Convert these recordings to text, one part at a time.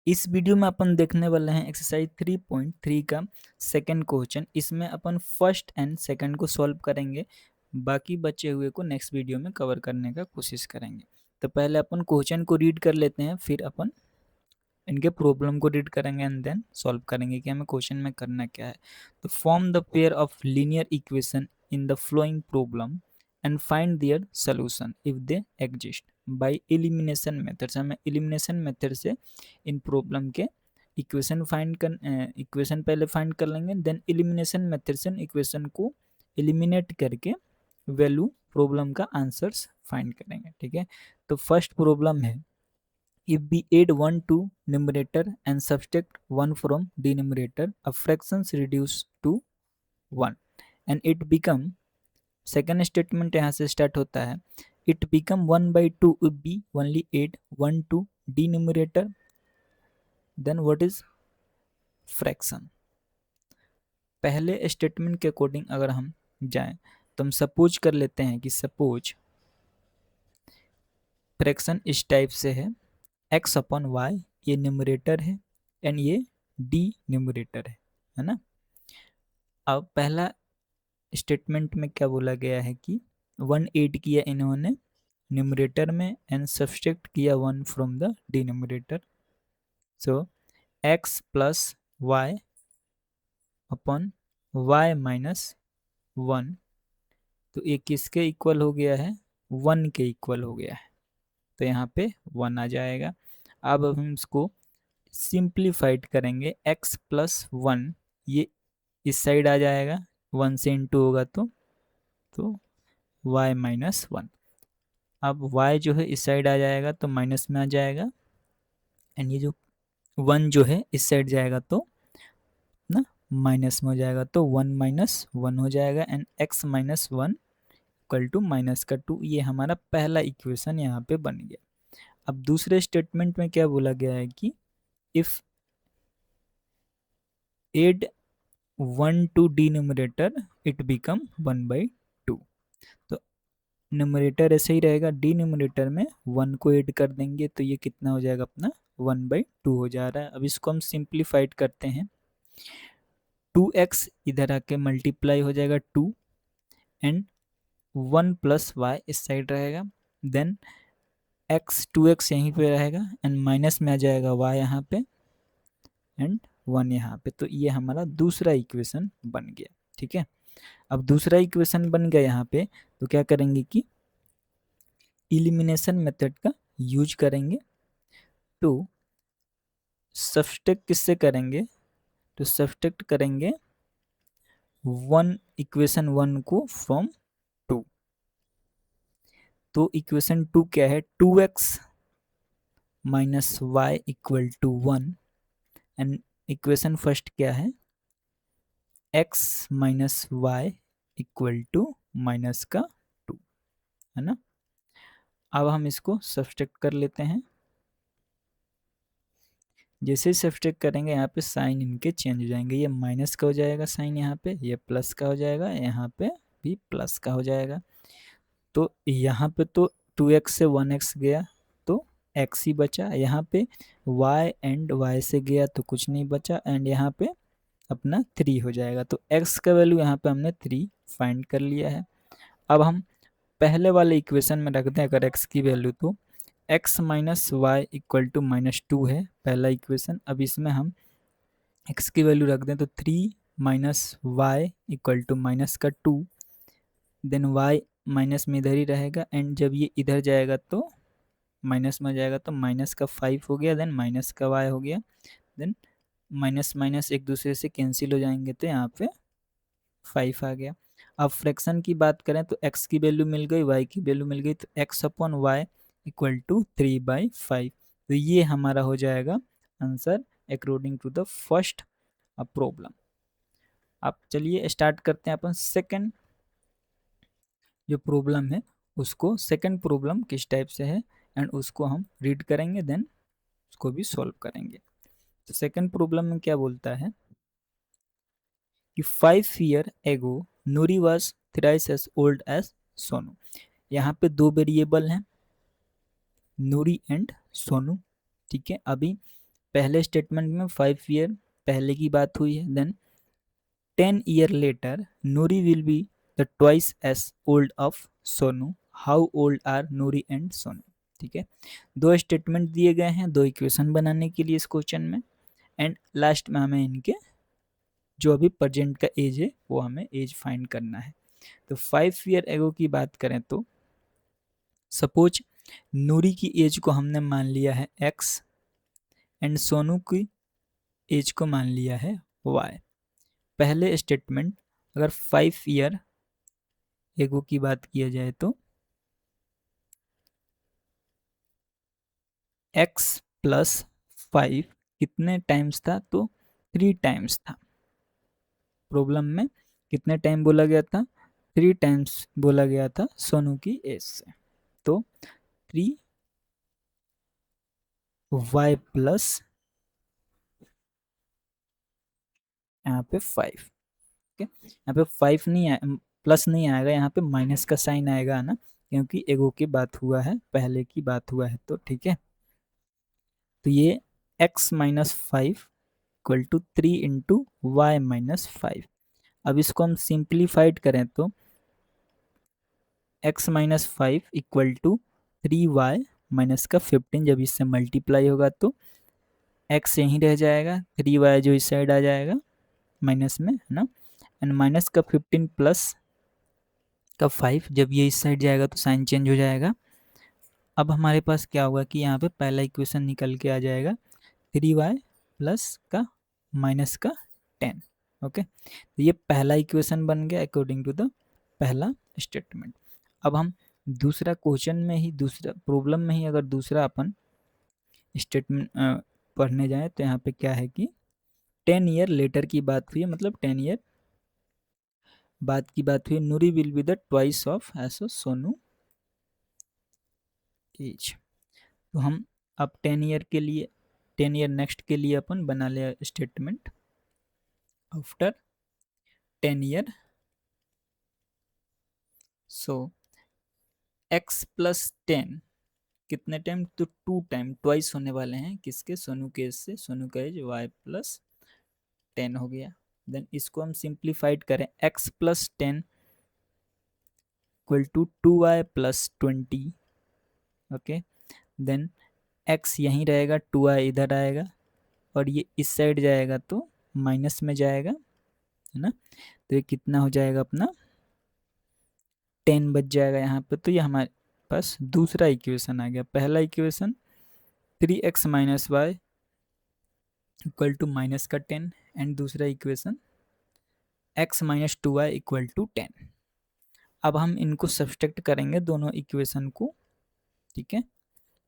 इस वीडियो में अपन देखने वाले हैं एक्सरसाइज 3.3 का सेकंड क्वेश्चन। इसमें अपन फर्स्ट एंड सेकंड को सॉल्व करेंगे, बाकी बचे हुए को नेक्स्ट वीडियो में कवर करने का कोशिश करेंगे। तो पहले अपन क्वेश्चन को रीड कर लेते हैं, फिर अपन इनके प्रॉब्लम को रीड करेंगे एंड देन सॉल्व करेंगे कि हमें क्वेश्चन में करना क्या है। तो form the pair of linear equation in the flowing problem and find their solution if they exist by elimination method. हमें एलिमिनेशन मेथड से इन प्रॉब्लम के इक्वेशन पहले फाइंड कर लेंगे, देन एलिमिनेशन मेथड से इक्वेशन को एलिमिनेट करके वैल्यू प्रॉब्लम का आंसर्स फाइंड करेंगे। ठीक है, तो फर्स्ट प्रॉब्लम है, if we add 1 to numerator and subtract 1 from denominator, a fraction is reduced to 1 and it become, second statement यहाँ से start होता है, it become 1 by 2 if we only add 1 to denominator, then what is fraction। पहले statement के according अगर हम जाएं तो हम सपोज कर लेते हैं कि सपोज फ्रैक्शन इस टाइप से है, x अपॉन वाई, ये न्यूमरेटर है एंड ये डी न्यूमरेटर है ना। अब पहला स्टेटमेंट में क्या बोला गया है कि 1 ऐड किया इन्होंने न्यूमरेटर में एंड सब्सट्रैक्ट किया 1 from the denominator, so x plus y upon y minus 1, तो ये किसके इक्वल हो गया है, 1 के इक्वल हो गया है, तो यहाँ पे 1 आ जाएगा। अब हम इसको सिंप्लीफाइड करेंगे, x प्लस 1 ये इस साइड आ जाएगा, 1 से इंटू होगा तो y माइनस 1। अब y जो है इस साइड आ जाएगा तो माइनस में आ जाएगा, एंड ये जो 1 जो है इस साइड जाएगा तो ना माइनस में हो जाएगा, तो 1 माइनस 1 हो जाएगा and x minus 1 equal to minus का 2। ये हमारा पहला इक्वेशन यहाँ पे बन गया। अब दूसरे स्टेटमेंट में क्या बोला गया है कि if add 1 to denominator it become 1 by 2, तो न्यूमरेटर ऐसे ही रहेगा, डिनोमिनेटर में 1 को ऐड कर देंगे तो ये कितना हो जाएगा अपना 1 बाई 2 हो जा रहा है। अब इसको हम सिंप्लीफाइड करते हैं, 2x इधर आके मल्टीप्लाई हो जाएगा 2 एंड 1 प्लस वाई इस साइड रहेगा, देन x 2x यहीं पे रहेगा एंड माइनस में आ जाएगा y यहाँ पे एंड 1 यहाँ पे, तो ये हमारा दूसरा इक्वेशन बन गया। ठीक है, अब दूसरा इक्वेशन बन गया यहाँ पे, तो क्या करेंगे कि इलिमिनेशन मेथड का यूज करेंगे। तो सब्सट्रैक्ट किससे करेंगे, तो सब्सट्रैक्ट करेंगे 1 इक्वेशन 1 को फ्रॉम 2, तो इक्वेशन 2 क्या है, 2x minus y equal to 1 and equation first क्या है, x minus y equal to minus का 2, है ना। अब हम इसको सब्सट्रैक्ट कर लेते हैं, जैसे ही सब्सट्रैक्ट करेंगे यहाँ पे साइन इनके चेंज हो जाएंगे, ये माइनस का हो जाएगा साइन यहाँ पे, ये प्लस का हो जाएगा, यहाँ पे भी प्लस का हो जाएगा। तो यहाँ पे तो 2x से 1x गया तो x ही बचा, यहाँ पे y एंड y से गया तो कुछ नहीं बचा, एंड यहाँ पे अपना 3 हो जाएगा। तो x का वैल्यू यहाँ पे हमने 3 फाइंड कर लिया है। अब हम पहले वाले इक्वेशन में रखते हैं अगर x की वैल्यू, तो x minus y equal to minus 2 है पहला इक्वेशन। अब इसमें हम x की वैल्यू रख दें तो 3 minus y equal to minus का 2, देन y माइनस में इधर ही रहेगा एंड जब ये इधर जाएगा तो माइनस में जाएगा तो माइनस का 5 हो गया, देन माइनस का y हो गया, देन माइनस माइनस एक दूसरे से कैंसिल हो जाएंगे तो यहाँ पे 5 आ गया। अब फ्रैक्शन की बात करें तो x की वैल्यू मिल गई, y की वैल्यू मिल गई, तो x upon y equal to 3/5, तो ये हमारा हो जाएगा answer according to the first problem. अब चलिए स्टार्ट करते हैं अपन सेकंड जो प्रॉब्लम है उसको, सेकंड प्रॉब्लम किस टाइप से है एंड उसको हम रीड करेंगे, देन उसको भी सॉल्व करेंगे। तो सेकंड प्रॉब्लम में क्या बोलता है कि 5 year ago Noori was thrice as old as Sonu. यहाँ पे दो वेरिएबल हैं, नूरी एंड सोनू। ठीक है, अभी पहले स्टेटमेंट में 5 ईयर पहले की बात हुई है, then 10 year later Noori will be the twice as old of Sonu, how old are Noori and Sonu. ठीक है, दो स्टेटमेंट दिए गए हैं दो इक्वेशन बनाने के लिए इस क्वेश्चन में, एंड लास्ट में हमें इनके जो अभी प्रेजेंट का एज है वो हमें एज फाइंड करना है। तो 5 ईयर एगो की बात करें तो सपोज नूरी की एज को हमने मान लिया है x एंड सोनू की एज को मान लिया है y। पहले स्टेटमेंट अगर 5 ईयर एगो की बात किया जाए तो x प्लस 5 कितने टाइम्स था, तो 3 टाइम्स था। प्रॉब्लम में कितने टाइम बोला गया था, 3 टाइम्स बोला गया था सोनू की एज से। तो 3 y प्लस यहाँ पे 5, ओके यहाँ पे 5 नहीं प्लस नहीं आएगा, यहाँ पे माइनस का साइन आएगा ना, क्योंकि एगो की बात हुआ है पहले की बात हुआ है। तो ठीक है, तो ये x minus 5 equal to 3 into y minus 5। अब इसको हम सिंप्लीफाइड करें तो x minus 5 equal to 3y minus का 15, जब इससे मल्टीप्लाई होगा तो x यहीं रह जाएगा, 3y जो इस साइड आ जाएगा माइनस में, है ना, एंड माइनस का 15 प्लस का 5, जब ये इस साइड जाएगा तो साइन चेंज हो जाएगा। अब हमारे पास क्या होगा कि यहाँ पे पहला इक्वेशन निकल के आ जाएगा 3y प्लस का माइनस का 10। ओके, तो ये पहला इक्वेशन बन गया अकॉर्डिंग टू द पहला स्टेटमेंट। अब हम दूसरा क्वेश्चन में ही, दूसरा प्रॉब्लम में ही अगर दूसरा अपन स्टेटमेंट पढ़ने जाए तो यहाँ पे क्या है कि 10 ईयर लेटर की बात हुई है, मतलब 10 ईयर बाद की बात हुई, Noori will be the twice of एसो सोनू एज। तो हम अब 10 ईयर के लिए, 10 ईयर नेक्स्ट के लिए अपन बना लिया statement, after 10 year so x plus 10 कितने टाइम, तो 2 टाइम, ट्वाइस होने वाले हैं किसके, सोनू के एज से, सोनू का एज y प्लस 10 हो गया। देन इसको हम सिंप्लीफाइड करें, x plus 10 equal to 2y plus 20। Okay, then x यहीं रहेगा, 2y इधर आएगा और ये इस साइड जाएगा तो माइनस में जाएगा, है ना, तो ये कितना हो जाएगा अपना 10 बच जाएगा यहाँ पे। तो ये हमारे पास दूसरा इक्वेशन आ गया। पहला equation 3x minus y equal to minus का 10, एंड दूसरा equation x minus 2y equal to 10। अब हम इनको सब्सट्रैक्ट करेंगे दोनों इक्वेशन को, ठीक है,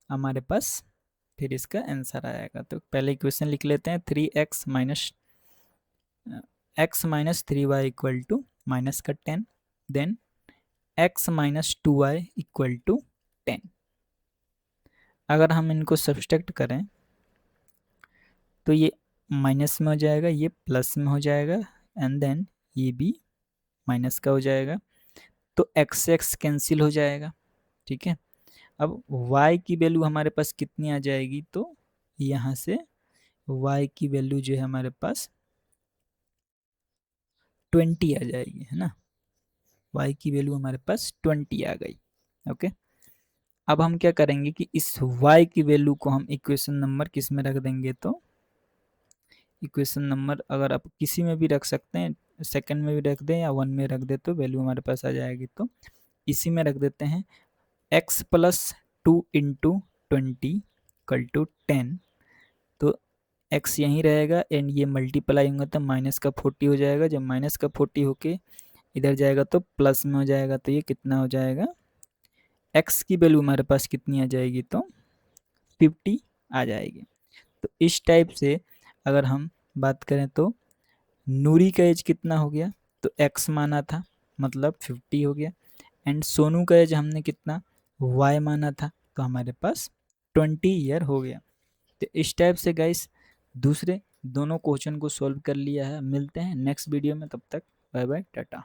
हमारे पास फिर इसका आंसर आएगा। तो पहले इक्वेशन लिख लेते हैं, 3x minus x minus 3y equal to minus का 10, then x minus 2y equal to 10। अगर हम इनको सब्सट्रैक्ट करें तो ये माइनस में हो जाएगा, ये प्लस में हो जाएगा, एंड देन ये भी माइनस का हो जाएगा, तो x से x कैंसिल हो जाएगा। ठीक है, अब y की वैल्यू हमारे पास कितनी आ जाएगी, तो यहाँ से y की वैल्यू जो है हमारे पास 20 आ जाएगी, है ना, y की वैल्यू हमारे पास 20 आ गई। ओके, अब हम क्या करेंगे कि इस y की वैल्यू को हम इक्वेशन नंबर किस में रख देंगे, तो इक्वेशन नंबर अगर आप किसी में भी रख सकते हैं, सेकंड में भी रख दें या 1 में रख दे तो वैल्यू हमारे पास आ जाएगी। तो इसी में रख देते हैं x plus 2 into 20 equal to 10, तो x यहीं रहेगा एंड ये मल्टीप्लाई होगा तो माइनस का 40 हो जाएगा, जब माइनस का 40 होके इधर जाएगा तो प्लस में हो जाएगा, तो ये कितना हो जाएगा, x की वैल्यू हमारे पास कितनी आ जाएगी, तो 50 आ जाएगी। तो इस टाइप से अगर हम बात करें तो नूरी का एज कितना हो गया, तो x माना था मतलब 50 हो गया, एंड सोनू का एज हमने कितना y माना था, तो हमारे पास 20 ईयर हो गया। तो इस टाइप से गाइस दूसरे दोनों क्वेश्चन को सॉल्व कर लिया है। मिलते हैं नेक्स्ट वीडियो में, तब तक बाय बाय टाटा।